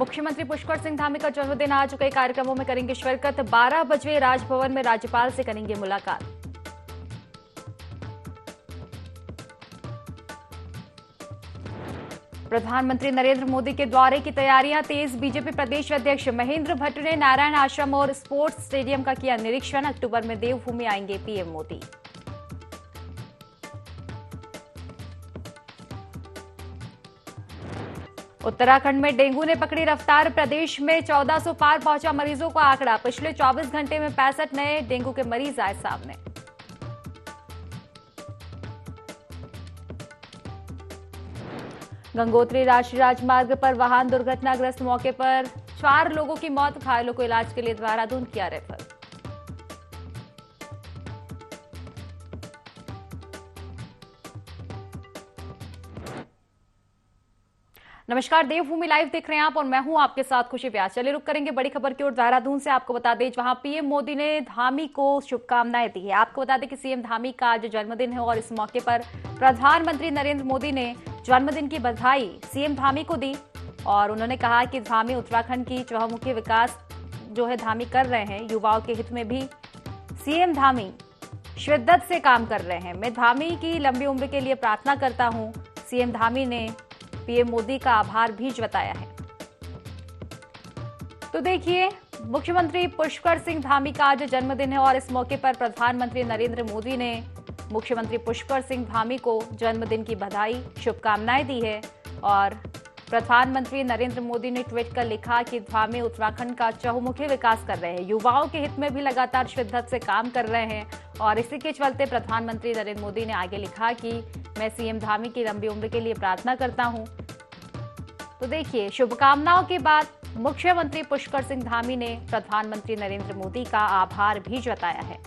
मुख्यमंत्री पुष्कर सिंह धामी का जन्मदिन आज, कई कार्यक्रमों में करेंगे शिरकत। 12 बजे राजभवन में राज्यपाल से करेंगे मुलाकात। प्रधानमंत्री नरेंद्र मोदी के दौरे की तैयारियां तेज। बीजेपी प्रदेश अध्यक्ष महेंद्र भट्ट ने नारायण आश्रम और स्पोर्ट्स स्टेडियम का किया निरीक्षण। अक्टूबर में देवभूमि आएंगे पीएम मोदी। उत्तराखंड में डेंगू ने पकड़ी रफ्तार। प्रदेश में 1400 पार पहुंचा मरीजों का आंकड़ा। पिछले 24 घंटे में 65 नए डेंगू के मरीज आए सामने। गंगोत्री राष्ट्रीय राजमार्ग पर वाहन दुर्घटनाग्रस्त, मौके पर 4 लोगों की मौत। घायलों को इलाज के लिए देहरादून किया रेफर। नमस्कार, देवभूमि लाइव देख रहे हैं आप और मैं हूं आपके साथ खुशी व्यास। चलिए रुक करेंगे बड़ी खबर की ओर। देहरादून से आपको बता दें, जहां पीएम मोदी ने धामी को शुभकामनाएं दी है। आपको बता दें कि सीएम धामी का आज जन्मदिन है और इस मौके पर प्रधानमंत्री नरेंद्र मोदी ने जन्मदिन की बधाई सीएम धामी को दी और उन्होंने कहा कि धामी उत्तराखंड की चहुमुखी विकास जो है धामी कर रहे हैं। युवाओं के हित में भी सीएम धामी शिद्दत से काम कर रहे हैं। मैं धामी की लंबी उम्र के लिए प्रार्थना करता हूं। सीएम धामी ने पीएम मोदी का आभार भी जताया है। तो देखिए, मुख्यमंत्री पुष्कर सिंह धामी का आज जन्मदिन है और इस मौके पर प्रधानमंत्री नरेंद्र मोदी ने मुख्यमंत्री पुष्कर सिंह धामी को जन्मदिन की बधाई, शुभकामनाएं दी है। और प्रधानमंत्री नरेंद्र मोदी ने ट्वीट कर लिखा कि धामी उत्तराखंड का चहुमुखी विकास कर रहे हैं, युवाओं के हित में भी लगातार शिद्दत से काम कर रहे हैं। और इसी के चलते प्रधानमंत्री नरेंद्र मोदी ने आगे लिखा कि मैं सीएम धामी की लंबी उम्र के लिए प्रार्थना करता हूं। तो देखिए, शुभकामनाओं के बाद मुख्यमंत्री पुष्कर सिंह धामी ने प्रधानमंत्री नरेंद्र मोदी का आभार भी जताया है।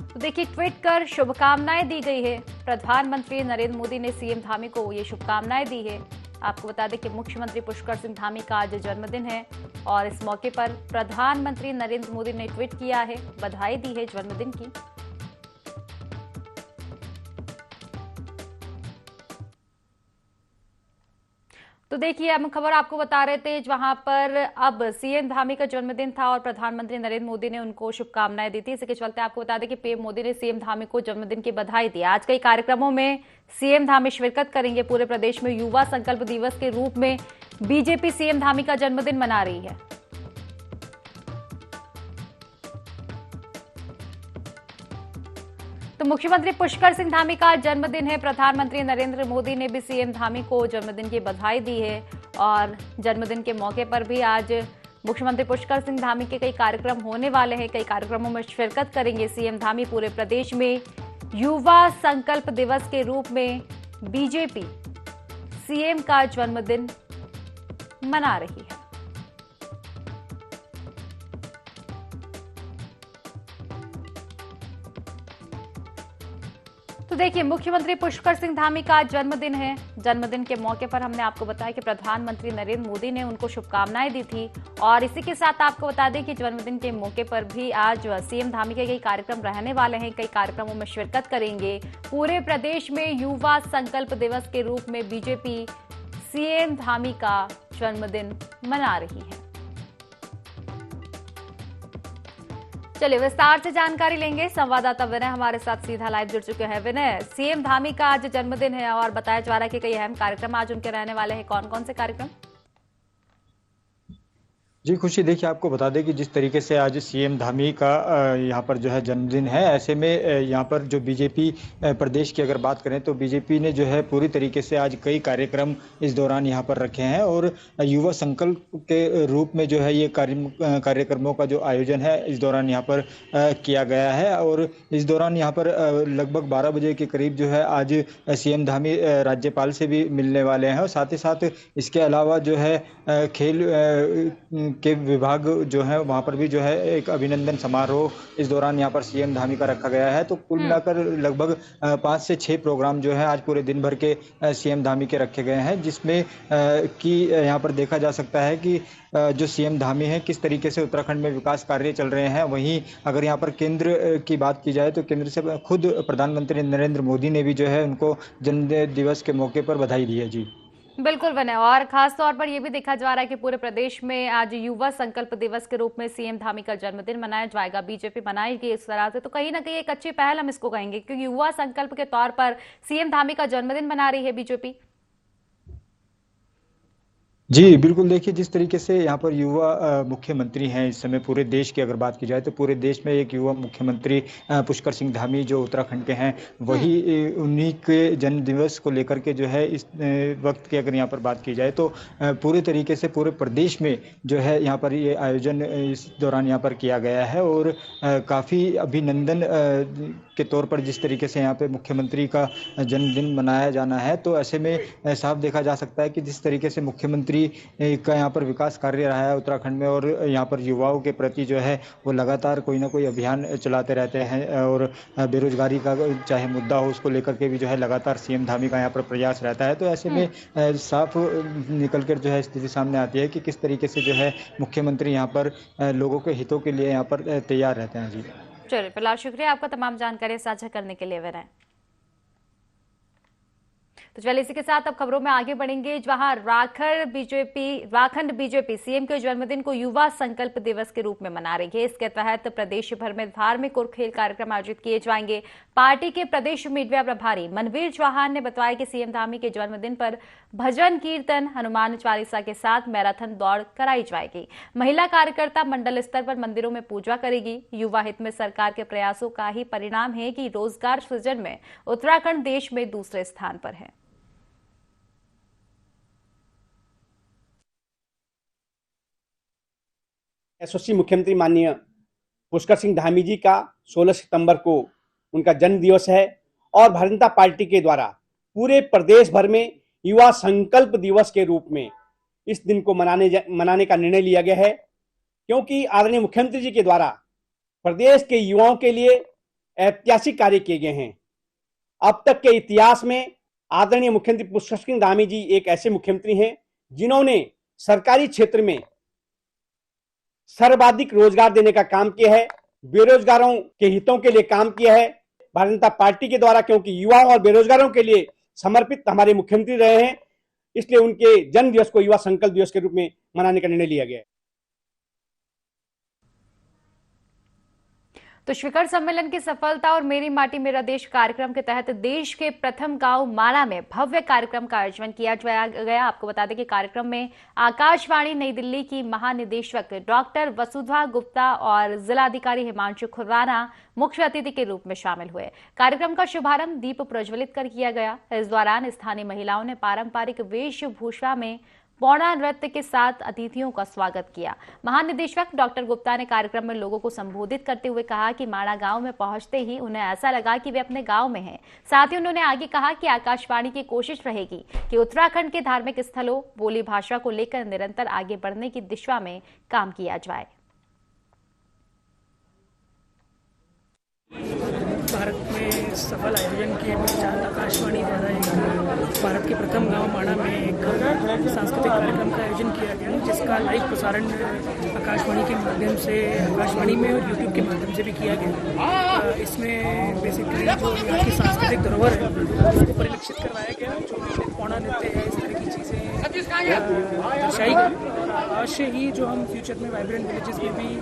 तो देखिए, ट्वीट कर शुभकामनाएं दी गई है। प्रधानमंत्री नरेंद्र मोदी ने सीएम धामी को ये शुभकामनाएं दी है। आपको बता दें कि मुख्यमंत्री पुष्कर सिंह धामी का आज जन्मदिन है और इस मौके पर प्रधानमंत्री नरेंद्र मोदी ने ट्वीट किया है, बधाई दी है जन्मदिन की। तो देखिए, हम खबर आपको बता रहे थे जहां पर अब सीएम धामी का जन्मदिन था और प्रधानमंत्री नरेंद्र मोदी ने उनको शुभकामनाएं दी थी। इसके चलते आपको बता दें कि पीएम मोदी ने सीएम धामी को जन्मदिन की बधाई दी। आज कई कार्यक्रमों में सीएम धामी शिरकत करेंगे। पूरे प्रदेश में युवा संकल्प दिवस के रूप में बीजेपी सीएम धामी का जन्मदिन मना रही है। तो मुख्यमंत्री पुष्कर सिंह धामी का जन्मदिन है। प्रधानमंत्री नरेंद्र मोदी ने भी सीएम धामी को जन्मदिन की बधाई दी है और जन्मदिन के मौके पर भी आज मुख्यमंत्री पुष्कर सिंह धामी के कई कार्यक्रम होने वाले हैं। कई कार्यक्रमों में शिरकत करेंगे सीएम धामी। पूरे प्रदेश में युवा संकल्प दिवस के रूप में बीजेपी सीएम का जन्मदिन मना रही है। तो देखिए, मुख्यमंत्री पुष्कर सिंह धामी का जन्मदिन है। जन्मदिन के मौके पर हमने आपको बताया कि प्रधानमंत्री नरेंद्र मोदी ने उनको शुभकामनाएं दी थी और इसी के साथ आपको बता दें कि जन्मदिन के मौके पर भी आज सीएम धामी के कई कार्यक्रम रहने वाले हैं। कई कार्यक्रमों में शिरकत करेंगे। पूरे प्रदेश में युवा संकल्प दिवस के रूप में बीजेपी सीएम धामी का जन्मदिन मना रही है। चलिए विस्तार से जानकारी लेंगे। संवाददाता विनय हमारे साथ सीधा लाइव जुड़ चुके हैं। विनय, सीएम धामी का आज जन्मदिन है और बताया जा रहा है कि कई अहम कार्यक्रम आज उनके रहने वाले हैं। कौन कौन से कार्यक्रम? जी खुशी, देखिए आपको बता दें कि जिस तरीके से आज सीएम धामी का यहाँ पर जो है जन्मदिन है, ऐसे में यहाँ पर जो बीजेपी प्रदेश की अगर बात करें तो बीजेपी ने जो है पूरी तरीके से आज कई कार्यक्रम इस दौरान यहाँ पर रखे हैं और युवा संकल्प के रूप में जो है ये कार्यक्रमों का जो आयोजन है इस दौरान यहाँ पर किया गया है। और इस दौरान यहाँ पर लगभग 12 बजे के करीब जो है आज सीएम धामी राज्यपाल से भी मिलने वाले हैं और साथ ही साथ इसके अलावा जो है खेल के विभाग जो है वहाँ पर भी जो है एक अभिनंदन समारोह इस दौरान यहाँ पर सीएम धामी का रखा गया है। तो कुल मिलाकर लगभग 5 से 6 प्रोग्राम जो है आज पूरे दिन भर के सीएम धामी के रखे गए हैं, जिसमें कि यहाँ पर देखा जा सकता है कि जो सीएम धामी है किस तरीके से उत्तराखंड में विकास कार्य चल रहे हैं। वहीं अगर यहाँ पर केंद्र की बात की जाए तो केंद्र से खुद प्रधानमंत्री नरेंद्र मोदी ने भी जो है उनको जन्मदिन दिवस के मौके पर बधाई दी है। जी बिल्कुल विनय, और खास तौर पर यह भी देखा जा रहा है कि पूरे प्रदेश में आज युवा संकल्प दिवस के रूप में सीएम धामी का जन्मदिन मनाया जाएगा। बीजेपी मनाएगी इस तरह से, तो कहीं ना कहीं एक अच्छी पहल हम इसको कहेंगे, क्योंकि युवा संकल्प के तौर पर सीएम धामी का जन्मदिन मना रही है बीजेपी। जी बिल्कुल, देखिए जिस तरीके से यहाँ पर युवा मुख्यमंत्री हैं इस समय पूरे देश की अगर बात की जाए तो पूरे देश में एक युवा मुख्यमंत्री पुष्कर सिंह धामी जो उत्तराखंड के हैं, वही उन्हीं के जन्म दिवस को लेकर के जो है इस वक्त की अगर यहाँ पर बात की जाए तो पूरे तरीके से पूरे प्रदेश में जो है यहाँ पर ये आयोजन इस दौरान यहाँ पर किया गया है। और काफ़ी अभिनंदन के तौर पर जिस तरीके से यहाँ पे मुख्यमंत्री का जन्मदिन मनाया जाना है, तो ऐसे में साफ देखा जा सकता है कि जिस तरीके से मुख्यमंत्री का यहाँ पर विकास कार्य रहा है उत्तराखंड में, और यहाँ पर युवाओं के प्रति जो है वो लगातार कोई ना कोई अभियान चलाते रहते हैं, और बेरोजगारी का चाहे मुद्दा हो उसको लेकर के भी जो है लगातार सीएम धामी का यहाँ पर प्रयास रहता है। तो ऐसे में साफ निकल कर जो है स्थिति सामने आती है कि किस तरीके से जो है मुख्यमंत्री यहाँ पर लोगों के हितों के लिए यहाँ पर तैयार रहते हैं। जी चलिए, फिलहाल शुक्रिया आपका तमाम जानकारी साझा करने के लिए विनय। तो चलिए इसी के साथ अब खबरों में आगे बढ़ेंगे, जहां राखंड बीजेपी सीएम के जन्मदिन को युवा संकल्प दिवस के रूप में मना रही है। इसके तहत प्रदेश भर में धार्मिक और खेल कार्यक्रम आयोजित किए जाएंगे। पार्टी के प्रदेश मीडिया प्रभारी मनवीर चौहान ने बताया कि सीएम धामी के जन्मदिन पर भजन कीर्तन, हनुमान चालीसा के साथ मैराथन दौड़ कराई जाएगी। महिला कार्यकर्ता मंडल स्तर पर मंदिरों में पूजा करेगी। युवा हित में सरकार के प्रयासों का ही परिणाम है कि रोजगार सृजन में उत्तराखंड देश में दूसरे स्थान पर है। यशस्वी मुख्यमंत्री माननीय पुष्कर सिंह धामी जी का 16 सितंबर को उनका जन्म दिवस है, और भारतीय जनता पार्टी के द्वारा पूरे प्रदेश भर में युवा संकल्प दिवस के रूप में इस दिन को मनाने का निर्णय लिया गया है, क्योंकि आदरणीय मुख्यमंत्री जी के द्वारा प्रदेश के युवाओं के लिए ऐतिहासिक कार्य किए गए हैं। अब तक के इतिहास में आदरणीय मुख्यमंत्री पुष्कर सिंह धामी जी एक ऐसे मुख्यमंत्री हैं जिन्होंने सरकारी क्षेत्र में सर्वाधिक रोजगार देने का काम किया है, बेरोजगारों के हितों के लिए काम किया है भारतीय जनता पार्टी के द्वारा, क्योंकि युवाओं और बेरोजगारों के लिए समर्पित हमारे मुख्यमंत्री रहे हैं, इसलिए उनके जन्म दिवस को युवा संकल्प दिवस के रूप में मनाने का निर्णय लिया गया है। तो शिखर सम्मेलन की सफलता और मेरी माटी मेरा देश कार्यक्रम के तहत देश के प्रथम गांव माणा में भव्य कार्यक्रम का आयोजन किया गया। आपको बता दें कि कार्यक्रम में आकाशवाणी नई दिल्ली की महानिदेशक डॉक्टर वसुधा गुप्ता और जिलाधिकारी हिमांशु खुराना मुख्य अतिथि के रूप में शामिल हुए। कार्यक्रम का शुभारंभ दीप प्रज्वलित कर किया गया। इस दौरान स्थानीय महिलाओं ने पारंपरिक वेशभूषा में पौड़ा नृत्य के साथ अतिथियों का स्वागत किया। महानिदेशक डॉक्टर गुप्ता ने कार्यक्रम में लोगों को संबोधित करते हुए कहा कि माणा गांव में पहुंचते ही उन्हें ऐसा लगा कि वे अपने गांव में हैं। साथ ही उन्होंने आगे कहा कि आकाशवाणी की कोशिश रहेगी कि उत्तराखंड के धार्मिक स्थलों, बोली भाषा को लेकर निरंतर आगे बढ़ने की दिशा में काम किया जाए। भारत में सफल आयोजन के पश्चात आकाशवाणी द्वारा भारत के प्रथम गांव माणा में एक सांस्कृतिक कार्यक्रम का आयोजन किया गया, जिसका लाइव प्रसारण आकाशवाणी के माध्यम से, आकाशवाणी में और यूट्यूब के माध्यम से भी किया गया। इसमें बेसिकली जो यहाँ की सांस्कृतिक धरोहर है उसको परिलक्षित करवाया गया। जो पौड़ा नृत्य है, इस तरह की चीज़ें दर्शाई गई। अवश्य ही जो हम फ्यूचर में वाइब्रेंट विलेजेस में भी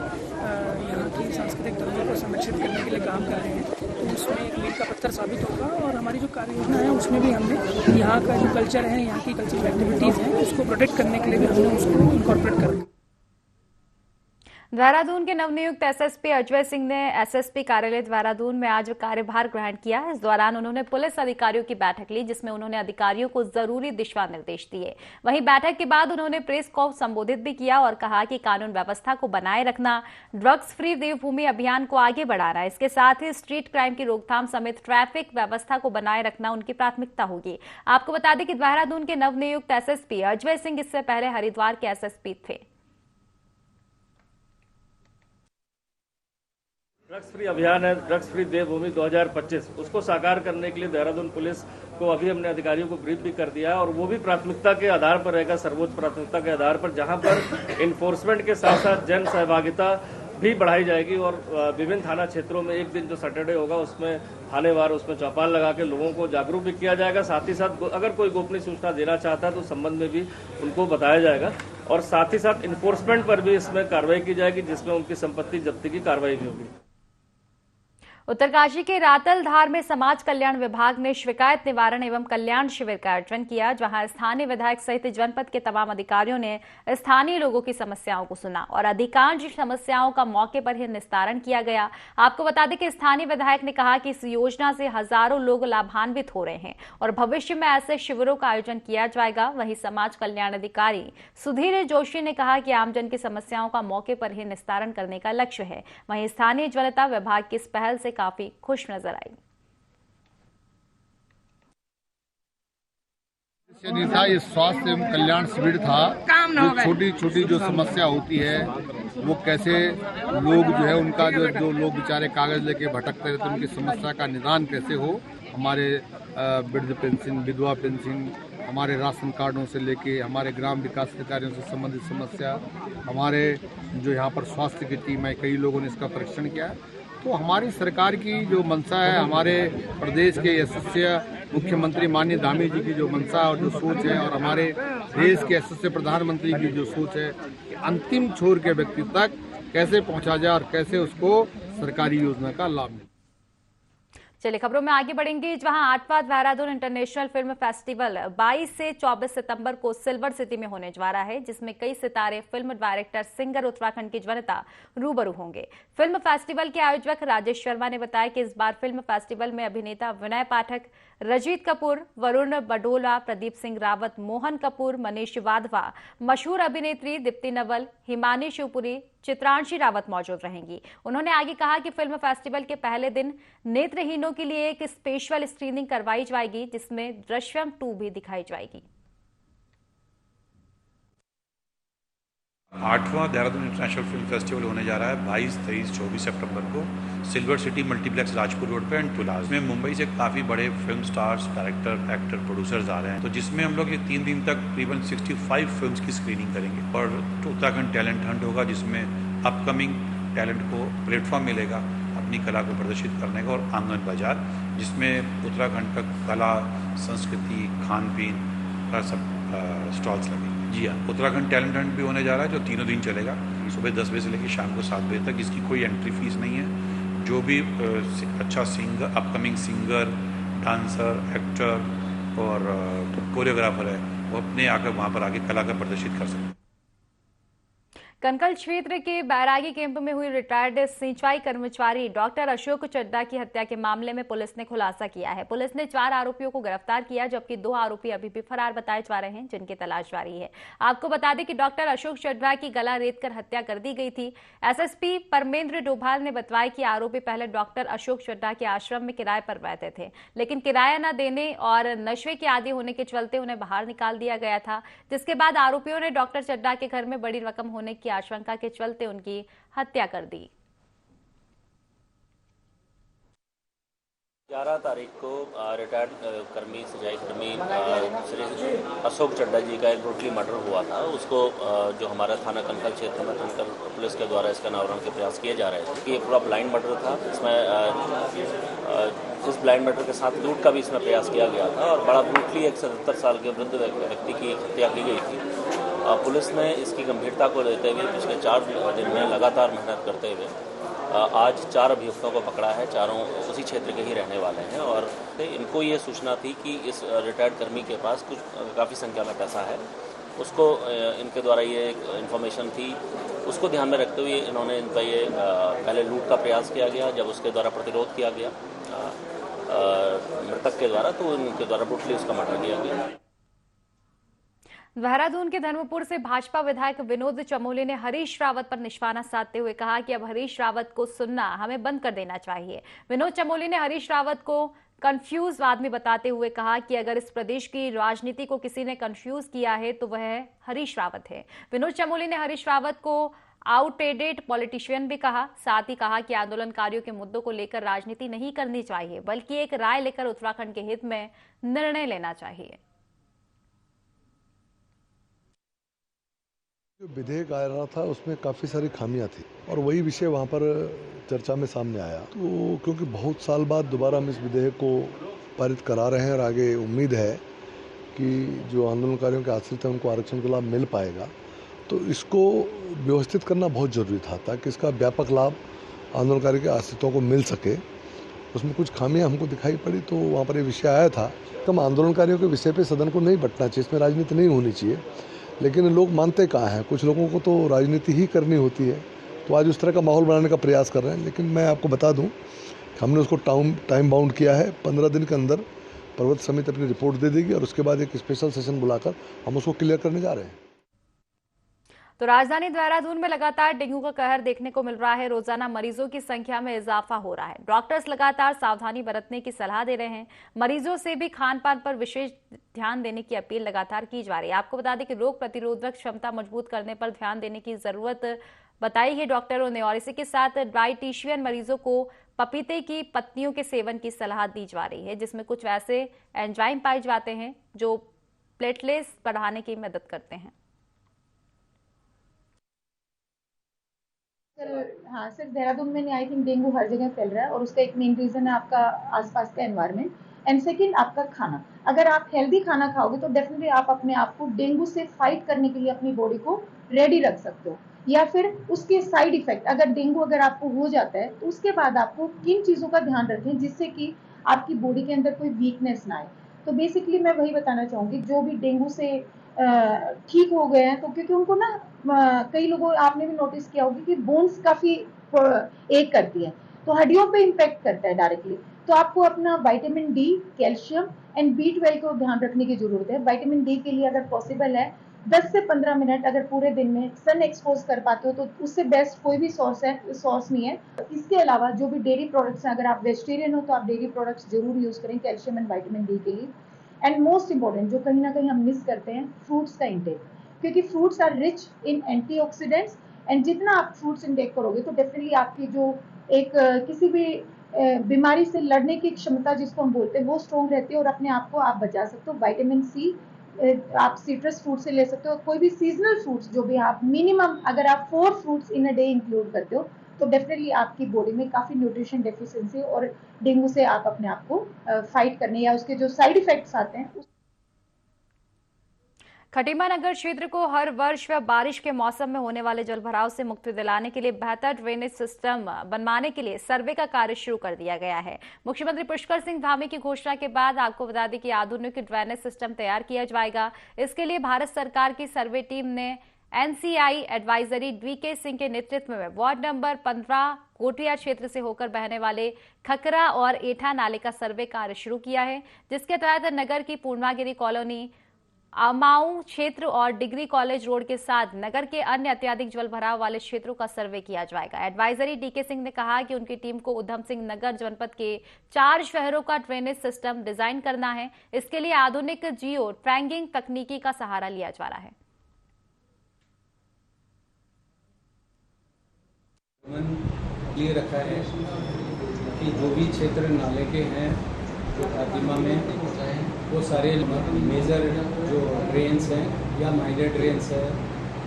यहाँ की सांस्कृतिक धरोहर को संरक्षित करने के लिए काम कर रहे हैं, तो उसमें एक मील का पत्थर साबित होगा। और हमारी जो कार्य योजना है उसमें भी हमने यहाँ का जो कल्चर है, यहाँ की कल्चरल एक्टिविटीज़ हैं, उसको प्रोटेक्ट करने के लिए भी हमने उसको इनकॉर्पोरेट कर। देहरादून के नवनियुक्त एसएसपी अजय सिंह ने एसएसपी कार्यालय देहरादून में आज कार्यभार ग्रहण किया। इस दौरान उन्होंने पुलिस अधिकारियों की बैठक ली, जिसमें उन्होंने अधिकारियों को जरूरी दिशा निर्देश दिए। वहीं बैठक के बाद उन्होंने प्रेस को संबोधित भी किया और कहा कि कानून व्यवस्था को बनाए रखना, ड्रग्स फ्री देवभूमि अभियान को आगे बढ़ाना, इसके साथ ही स्ट्रीट क्राइम की रोकथाम समेत ट्रैफिक व्यवस्था को बनाए रखना उनकी प्राथमिकता होगी। आपको बता दें कि देहरादून के नवनियुक्त एसएसपी अजय सिंह इससे पहले हरिद्वार के एसएसपी थे। ड्रग्स फ्री अभियान है, ड्रग्स फ्री देवभूमि 2025, उसको साकार करने के लिए देहरादून पुलिस को अभी हमने अधिकारियों को ब्रीफ भी कर दिया है और वो भी प्राथमिकता के आधार पर रहेगा, सर्वोच्च प्राथमिकता के आधार पर, जहां पर इन्फोर्समेंट के साथ साथ जन सहभागिता भी बढ़ाई जाएगी और विभिन्न थाना क्षेत्रों में एक दिन जो सैटरडे होगा उसमें थानेवार उसमें चौपाल लगा के लोगों को जागरूक भी किया जाएगा। साथ ही साथ अगर कोई गोपनीय सूचना देना चाहता है तो उस संबंध में भी उनको बताया जाएगा और साथ ही साथ इन्फोर्समेंट पर भी इसमें कार्रवाई की जाएगी, जिसमें उनकी संपत्ति जब्ती की कार्रवाई भी होगी। उत्तरकाशी के रातलधार में समाज कल्याण विभाग ने शिकायत निवारण एवं कल्याण शिविर का आयोजन किया, जहां स्थानीय विधायक सहित जनपद के तमाम अधिकारियों ने स्थानीय लोगों की समस्याओं को सुना और अधिकांश समस्याओं का मौके पर ही निस्तारण किया गया। आपको बता दें कि स्थानीय विधायक ने कहा कि इस योजना से हजारों लोग लाभान्वित हो रहे हैं और भविष्य में ऐसे शिविरों का आयोजन किया जाएगा। वहीं समाज कल्याण अधिकारी सुधीर जोशी ने कहा कि आमजन की समस्याओं का मौके पर ही निस्तारण करने का लक्ष्य है। वहीं स्थानीय जनता विभाग की इस पहल से काफी खुश नजर आई। नहीं था, ये स्वास्थ्य एवं कल्याण शिविर था। जो छोटी छोटी जो समस्या होती है वो कैसे लोग जो है उनका जो लोग बेचारे कागज लेके भटकते रहते हैं उनकी समस्या का निदान कैसे हो। हमारे वृद्ध पेंशन, विधवा पेंशन, हमारे राशन कार्डों से लेके हमारे ग्राम विकास अधिकारियों से संबंधित समस्या, हमारे जो यहाँ पर स्वास्थ्य की टीम है, कई लोगों ने इसका परीक्षण किया। तो हमारी सरकार की जो मंशा है, हमारे प्रदेश के यशस्वी मुख्यमंत्री माननीय धामी जी की जो मंशा और जो सोच है और हमारे देश के यशस्वी प्रधानमंत्री की जो सोच है कि अंतिम छोर के व्यक्ति तक कैसे पहुंचा जाए और कैसे उसको सरकारी योजना का लाभ मिले। चलिए खबरों में आगे बढ़ेंगे, जहां 8वां देहरादून इंटरनेशनल फिल्म फेस्टिवल 22 से 24 सितंबर को सिल्वर सिटी में होने जा रहा है, जिसमें कई सितारे, फिल्म डायरेक्टर, सिंगर, उत्तराखंड की जनता रूबरू होंगे। फिल्म फेस्टिवल के आयोजक राजेश शर्मा ने बताया कि इस बार फिल्म फेस्टिवल में अभिनेता विनय पाठक, रजीत कपूर, वरुण बडोला, प्रदीप सिंह रावत, मोहन कपूर, मनीष वाधवा, मशहूर अभिनेत्री दीप्ति नवल, हिमानी शिवपुरी, चित्रांशी रावत मौजूद रहेंगी। उन्होंने आगे कहा कि फिल्म फेस्टिवल के पहले दिन नेत्रहीनों के लिए एक स्पेशल स्क्रीनिंग करवाई जाएगी, जिसमें दृश्यम 2 भी दिखाई जाएगी। 8वां देहरादून इंटरनेशनल फिल्म फेस्टिवल होने जा रहा है 22, 23, 24 सितंबर को silver city multiplex Rajpur road पे एंड पुलाज में। मुंबई से काफ़ी बड़े film stars, director, actor, producers आ रहे हैं, तो जिसमें हम लोग ये 3 दिन तक तकरीबन 65 फिल्म्स की स्क्रीनिंग करेंगे और उत्तराखंड टैलेंट हंट होगा, जिसमें अपकमिंग टैलेंट को प्लेटफॉर्म मिलेगा अपनी कला को प्रदर्शित करने का, और आंगन बाजार जिसमें उत्तराखंड का कला, संस्कृति, खान पीन का सब स्टॉल्स लगेंगे। जी हाँ, उत्तराखंड टैलेंट हंट भी होने जा रहा है जो 3 दिन चलेगा, सुबह 10 बजे से लेकर शाम को 7 बजे तक। इसकी कोई एंट्री फीस नहीं है। जो भी अच्छा singer, upcoming singer, dancer, actor और कोरियोग्राफर है वो अपने आकर वहाँ पर आके कला का प्रदर्शित कर सकते हैं। कनकल क्षेत्र के बैरागी कैंप में हुई रिटायर्ड सिंचाई कर्मचारी डॉक्टर अशोक चड्ढा की हत्या के मामले में पुलिस ने खुलासा किया है। पुलिस ने 4 आरोपियों को गिरफ्तार किया, जबकि 2 आरोपी अभी भी फरार बताए जा रहे हैं, जिनकी तलाश जारी है। आपको बता दें कि डॉक्टर अशोक चड्ढा की गला रेतकर हत्या कर दी गई थी। एसएसपी परमेंद्र डोभाल ने बताया कि आरोपी पहले डॉक्टर अशोक चड्ढा के आश्रम में किराए पर रहते थे, लेकिन किराया न देने और नशे के आदी होने के चलते उन्हें बाहर निकाल दिया गया था, जिसके बाद आरोपियों ने डॉक्टर चड्ढा के घर में बड़ी रकम होने की आशंका के चलते उनकी हत्या कर दी। 11 तारीख को रिटायर्ड कर्मी, सिंचाई कर्मी श्री अशोक चड्ढा जी का एक ब्रूटली मर्डर हुआ था। उसको जो हमारा थाना कनकल क्षेत्र में कनकल पुलिस के द्वारा इसका अनावरण के प्रयास किए जा रहे थे। ये पूरा ब्लाइंड मर्डर था। इसमें इस ब्लाइंड मर्डर के साथ लूट का भी इसमें प्रयास किया गया था और बड़ा ब्रूटली एक 77 साल के वृद्ध व्यक्ति की हत्या की गई थी। पुलिस ने इसकी गंभीरता को लेते हुए पिछले 4 दिन में लगातार मेहनत करते हुए आज 4 अभियुक्तों को पकड़ा है। चारों उसी क्षेत्र के ही रहने वाले हैं और इनको ये सूचना थी कि इस रिटायर्ड कर्मी के पास कुछ काफ़ी संख्या में पैसा है। उसको इनके द्वारा ये एक इन्फॉर्मेशन थी, उसको ध्यान में रखते हुए इन्होंने इनका ये पहले लूट का प्रयास किया गया। जब उसके द्वारा प्रतिरोध किया गया मृतक के द्वारा, तो इनके द्वारा ब्रूटली उसका मर्डर किया गया। देहरादून के धर्मपुर से भाजपा विधायक विनोद चमोली ने हरीश रावत पर निशाना साधते हुए कहा कि अब हरीश रावत को सुनना हमें बंद कर देना चाहिए। विनोद चमोली ने हरीश रावत को कंफ्यूज आदमी बताते हुए कहा कि अगर इस प्रदेश की राजनीति को किसी ने कंफ्यूज किया है तो वह हरीश रावत है। विनोद चमोली ने हरीश रावत को आउटडेटेड पॉलिटिशियन भी कहा। साथ ही कहा कि आंदोलनकारियों के मुद्दों को लेकर राजनीति नहीं करनी चाहिए, बल्कि एक राय लेकर उत्तराखंड के हित में निर्णय लेना चाहिए। जो विधेयक आ रहा था उसमें काफ़ी सारी खामियां थी और वही विषय वहाँ पर चर्चा में सामने आया। तो क्योंकि बहुत साल बाद दोबारा हम इस विधेयक को पारित करा रहे हैं और आगे उम्मीद है कि जो आंदोलनकारियों के आश्रित हैं उनको आरक्षण का लाभ मिल पाएगा, तो इसको व्यवस्थित करना बहुत ज़रूरी था ताकि इसका व्यापक लाभ आंदोलनकारी के आश्रितों को मिल सके। उसमें कुछ खामियां हमको दिखाई पड़ी तो वहाँ पर ये विषय आया था। हम आंदोलनकारियों के विषय पे सदन को नहीं बंटना चाहिए, इसमें राजनीति नहीं होनी चाहिए, लेकिन लोग मानते कहाँ हैं, कुछ लोगों को तो राजनीति ही करनी होती है, तो आज उस तरह का माहौल बनाने का प्रयास कर रहे हैं। लेकिन मैं आपको बता दूं कि हमने उसको टाइम बाउंड किया है। 15 दिन के अंदर पर्वत समिति अपनी रिपोर्ट दे देगी और उसके बाद एक स्पेशल सेशन बुलाकर हम उसको क्लियर करने जा रहे हैं। तो राजधानी देहरादून में लगातार डेंगू का कहर देखने को मिल रहा है। रोजाना मरीजों की संख्या में इजाफा हो रहा है। डॉक्टर्स लगातार सावधानी बरतने की सलाह दे रहे हैं। मरीजों से भी खान पान पर विशेष ध्यान देने की अपील लगातार की जा रही है। आपको बता दें कि रोग प्रतिरोधक क्षमता मजबूत करने पर ध्यान देने की जरूरत बताई है डॉक्टरों ने, और इसी के साथ डायटीशियन मरीजों को पपीते की पत्तियों के सेवन की सलाह दी जा रही है, जिसमें कुछ वैसे एंजाइम पाए जाते हैं जो प्लेटलेट्स बढ़ाने की मदद करते हैं। हाँ सर, देहरादून में आई थिंक डेंगू हर जगह फैल रहा है और उसका एक मेन रीजन है आपका आसपास का एनवायरनमेंट एंड सेकंड आपका खाना। अगर आप हेल्दी खाना खाओगे तो डेफिनेटली आप अपने आप को डेंगू से फाइट करने के लिए अपनी बॉडी को रेडी रख सकते हो। या फिर उसके साइड इफेक्ट, अगर डेंगू अगर आपको हो जाता है तो उसके बाद आपको किन चीज़ों का ध्यान रखें जिससे कि आपकी बॉडी के अंदर कोई वीकनेस ना आए। तो बेसिकली मैं वही बताना चाहूँगी, जो भी डेंगू से ठीक हो गए हैं तो क्योंकि उनको ना कई लोगों, आपने भी नोटिस किया होगा कि बोन्स काफी एक करती है, तो हड्डियों पे इम्पैक्ट करता है डायरेक्टली। तो आपको अपना vitamin D, calcium and B12 को ध्यान रखने की जरूरत है। विटामिन डी के लिए अगर पॉसिबल है 10 से 15 मिनट अगर पूरे दिन में सन एक्सपोज कर पाते हो तो उससे बेस्ट कोई भी सोर्स नहीं है। इसके अलावा जो भी डेयरी प्रोडक्ट्स हैं, अगर आप वेजिटेरियन हो तो आप डेयरी प्रोडक्ट्स जरूर यूज करें कैल्शियम एंड विटामिन डी के लिए। एंड मोस्ट इंपॉर्टेंट जो कहीं ना कहीं हम मिस करते हैं, फ्रूट्स का इंटेक, क्योंकि fruits are rich in antioxidants and जितना आप फ्रूट्स इंटेक करोगे तो डेफिनेटली आपकी जो एक किसी भी बीमारी से लड़ने की क्षमता जिसको हम बोलते हैं वो स्ट्रॉन्ग रहती है और अपने आप को आप बचा सकते हो। विटामिन सी आप सिट्रस फ्रूट से ले सकते हो। कोई भी सीजनल फ्रूट्स जो भी आप मिनिमम अगर आप 4 fruits in a day include करते हो तो डेफिनेटली आपकी बॉडी में काफी न्यूट्रिशन डेफिशिएंसी और डेंगू से आप अपने आप को फाइट करने या उसके जो साइड इफेक्ट्स आते हैं। खटीमा नगर क्षेत्र को हर वर्ष व बारिश के मौसम में होने वाले जलभराव से मुक्ति दिलाने के लिए बेहतर ड्रेनेज सिस्टम बनवाने के लिए सर्वे का कार्य शुरू कर दिया गया है। मुख्यमंत्री पुष्कर सिंह धामी की घोषणा के बाद आपको बता दें कि आधुनिक ड्रेनेज सिस्टम तैयार किया जाएगा। इसके लिए भारत सरकार की सर्वे टीम ने NCI एडवाइजरी DK सिंह के नेतृत्व में वार्ड नंबर 15 कोटिया क्षेत्र से होकर बहने वाले खकरा और एठा नाले का सर्वे कार्य शुरू किया है, जिसके तहत नगर की पूर्णागिरी कॉलोनी, आमाऊ क्षेत्र और डिग्री कॉलेज रोड के साथ नगर के अन्य अत्यधिक जल भराव वाले क्षेत्रों का सर्वे किया जाएगा। एडवाइजरी DK सिंह ने कहा कि उनकी टीम को उधम सिंह नगर जनपद के 4 शहरों का ड्रेनेज सिस्टम डिजाइन करना है। इसके लिए आधुनिक जियो ट्रैकिंग तकनीकी का सहारा लिया जा रहा है। ये रखा है कि जो भी क्षेत्र नाले के हैं जो खातिमा में वो सारे मेजर जो ड्रेन्स हैं या माइनर ड्रेन्स है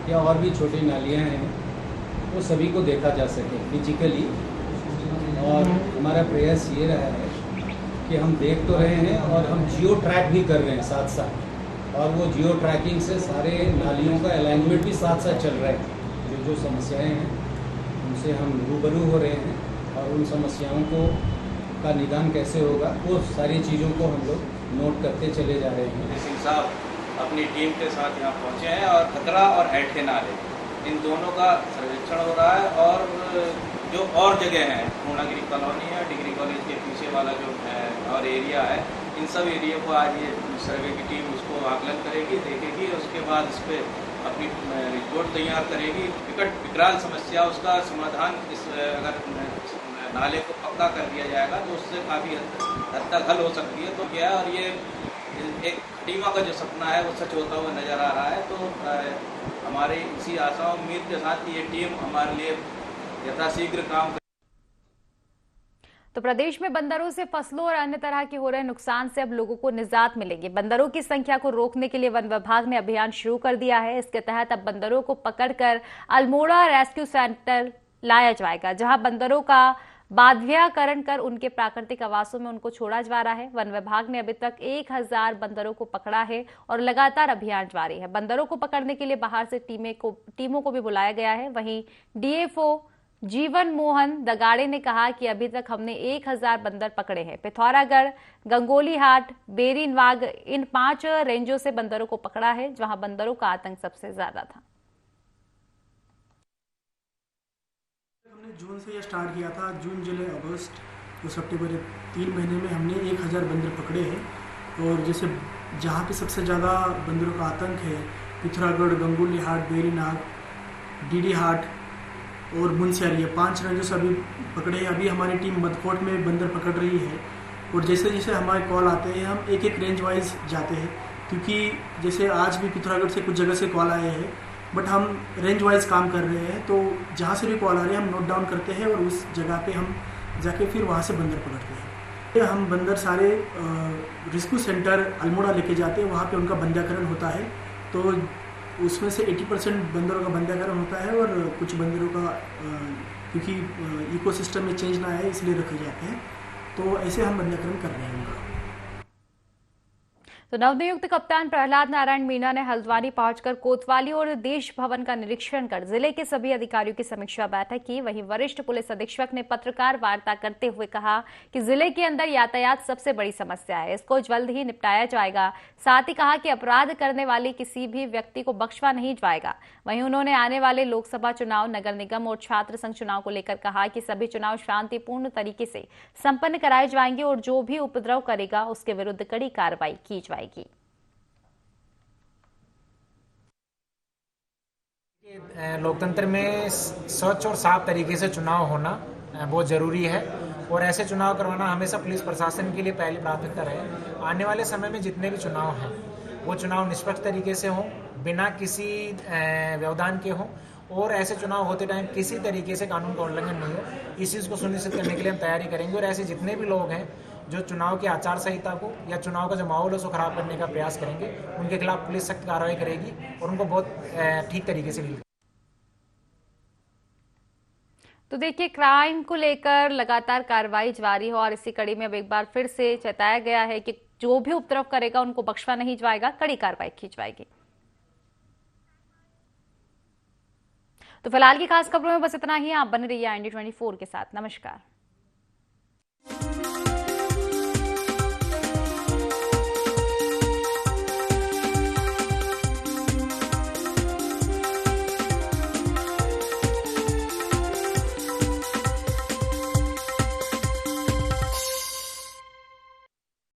या और भी छोटी नालियाँ हैं वो सभी को देखा जा सके फिजिकली। और हमारा प्रयास ये रहा है कि हम देख तो रहे हैं और हम जियो ट्रैक भी कर रहे हैं साथ साथ, और वो जियो ट्रैकिंग से सारे नालियों का अलाइनमेंट भी साथ साथ चल रहा है। जो समस्याएँ हैं उनसे हम रूबरू हो रहे हैं और उन समस्याओं का निदान कैसे होगा वो सारी चीज़ों को हम लोग नोट करते चले जा रहे हैं। सिंह साहब अपनी टीम के साथ यहाँ पहुँचे हैं और खतरा और ऐठे नाले इन दोनों का सर्वेक्षण हो रहा है। और जो और जगह हैं, पूर्णागिरी कॉलोनी है, डिग्री कॉलेज के पीछे वाला जो है और एरिया है, इन सब एरिया को आज ये सर्वे की टीम उसको आकलन करेगी, देखेगी, उसके बाद इस पर अपनी रिपोर्ट तैयार करेगी। विकराल समस्या उसका समाधान इस अगर नाले को पक्का कर दिया जाएगा तो उससे काफ़ी हद तक हल हो सकती है। तो क्या, और ये एक खटीमा का जो सपना है वो सच होता हुआ नजर आ रहा है। तो हमारे इसी आशा उम्मीद के साथ ये टीम हमारे लिए यथाशीघ्र काम। तो प्रदेश में बंदरों से फसलों और अन्य तरह के हो रहे नुकसान से अब लोगों को निजात मिलेगी। बंदरों की संख्या को रोकने के लिए वन विभाग ने अभियान शुरू कर दिया है। इसके तहत अब बंदरों को पकड़कर अल्मोड़ा रेस्क्यू सेंटर लाया जाएगा, जहां बंदरों का बाध्यकरण कर उनके प्राकृतिक आवासों में उनको छोड़ा जा रहा है। वन विभाग ने अभी तक 1000 बंदरों को पकड़ा है और लगातार अभियान जारी है। बंदरों को पकड़ने के लिए बाहर से टीमों को भी बुलाया गया है। वहीं डीएफओ जीवन मोहन दगाड़े ने कहा कि अभी तक हमने 1000 बंदर पकड़े हैं। पिथौरागढ़, गंगोलीहाट, बेरीनवाग इन 5 रेंजों से बंदरों को पकड़ा है, जहां बंदरों का आतंक सबसे ज्यादा था। हमने जून से यह स्टार्ट किया था, जून, जुलाई, अगस्त और सितंबर 3 महीने में हमने 1000 बंदर पकड़े हैं। और जैसे जहाँ पे सबसे ज़्यादा बंदरों का आतंक है, पिथौरागढ़, गंगोलीहाट, बेरीनाग, डीडीहाट और मुनस्यारी, 5 रेंजों से अभी पकड़े हैं। अभी हमारी टीम मदकोट में बंदर पकड़ रही है और जैसे जैसे हमारे कॉल आते हैं हम एक रेंज वाइज जाते हैं, क्योंकि जैसे आज भी पिथौरागढ़ से कुछ जगह से कॉल आए हैं, बट हम रेंज वाइज काम कर रहे हैं। तो जहाँ से भी कॉल आ रही है हम नोट डाउन करते हैं और उस जगह पे हम जाके फिर वहाँ से बंदर पकड़ते हैं। हम बंदर सारे रेस्क्यू सेंटर अल्मोड़ा लेके जाते हैं, वहाँ पे उनका बंध्याकरण होता है। तो उसमें से 80% बंदरों का बंध्याकरण होता है और कुछ बंदरों का क्योंकि इकोसिस्टम में चेंज ना आए इसलिए रखे जाते हैं। तो ऐसे हम बंध्याकरण कर रहे हैं उनका। तो नवनियुक्त कप्तान प्रहलाद नारायण मीणा ने हल्द्वानी पहुंचकर कोतवाली और देश भवन का निरीक्षण कर जिले के सभी अधिकारियों की समीक्षा बैठक की। वहीं वरिष्ठ पुलिस अधीक्षक ने पत्रकार वार्ता करते हुए कहा कि जिले के अंदर यातायात सबसे बड़ी समस्या है, इसको जल्द ही निपटाया जाएगा। साथ ही कहा कि अपराध करने वाले किसी भी व्यक्ति को बख्शा नहीं जाएगा। वहीं उन्होंने आने वाले लोकसभा चुनाव, नगर निगम और छात्र संघ चुनाव को लेकर कहा कि सभी चुनाव शांतिपूर्ण तरीके से संपन्न कराए जाएंगे और जो भी उपद्रव करेगा उसके विरुद्ध कड़ी कार्रवाई की जाएगी। लोकतंत्र में स्वच्छ और साफ तरीके से चुनाव होना बहुत ज़रूरी है और ऐसे चुनाव करवाना हमेशा पुलिस प्रशासन के लिए पहली प्राथमिकता रहे। आने वाले समय में जितने भी चुनाव हैं वो चुनाव निष्पक्ष तरीके से हों, बिना किसी व्यवधान के हों और ऐसे चुनाव होते टाइम किसी तरीके से कानून का उल्लंघन नहीं हो। इस चीज़ को सुनिश्चित करने के लिए हम तैयारी करेंगे और ऐसे जितने भी लोग हैं जो चुनाव की आचार संहिता को या चुनाव का जो माहौल है उसको खराब करने का प्रयास करेंगे, उनके खिलाफ पुलिस सख्त कार्रवाई करेगी और उनको बहुत ठीक तरीके से डील। तो देखिए, क्राइम को लेकर लगातार कार्रवाई जारी है और इसी कड़ी में अब एक बार फिर से चेताया गया है कि जो भी उपद्रव करेगा उनको बख्शा नहीं जाएगा, कड़ी कार्रवाई की जाएगी। तो फिलहाल की खास खबरों में बस इतना ही। आप बने रहिए IND24 के साथ। नमस्कार।